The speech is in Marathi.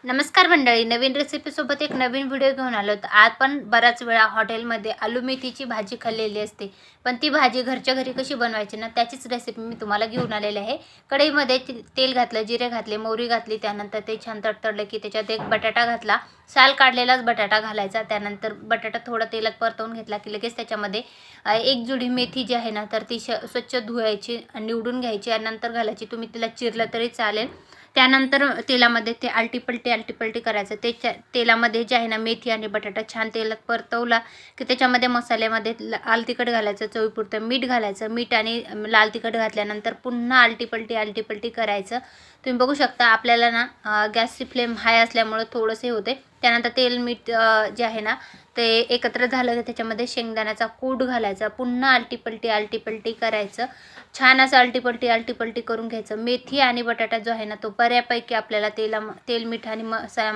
नमस्कार मंडळी, नवीन रेसिपीसोबत एक नवीन व्हिडिओ घेऊन आलो. तर आपण बऱ्याच वेळा हॉटेलमध्ये आलू मेथीची भाजी खाल्लेली असते, पण ती भाजी घरच्या घरी कशी बनवायची ना, त्याचीच रेसिपी मी तुम्हाला घेऊन आलेली आहे. कढईमध्ये तेल घातलं, जिरे घातले, मोहरी घातली. त्यानंतर ते छान तडतडलं की त्याच्यात एक बटाटा घातला, साल काढलेलाच बटाटा घालायचा. त्यानंतर बटाटा थोडा तेलात परतवून घेतला की लगेच त्याच्यामध्ये एक जुडी मेथी जी आहे ना, तर ती स्वच्छ धुवायची, निवडून घ्यायची आणि नंतर घालायची. तुम्ही तिला चिरलं तरी चालेल. त्यानंतर तेलामध्ये ते आलटी-पलटी करायचं. तेलामध्ये जे आहे ना, मेथी आणि बटाटा छान तेलात परतवला की त्याच्यामध्ये मसाल्यामध्ये लाल तिखट घालायचं, चवीपुरतं मीठ घालायचं. मीठ आणि लाल तिखट घातल्यानंतर पुन्हा आलटी-पलटी करायचं. तुम्ही बघू शकता आपल्याला ना गॅसची फ्लेम हाय असल्यामुळं थोडंसं होते. त्यानंतर तेल मीठ जे आहे ना ते एकत्र झालं की त्याच्यामध्ये शेंगदाण्याचा कूट घालायचा. पुन्हा आलटी-पलटी करायचं. छान असं आलटी-पलटी करून घ्यायचं. मेथी आणि बटाटा जो आहे ना तो बऱ्यापैकी आपल्याला तेल, मीठ आणि मसाला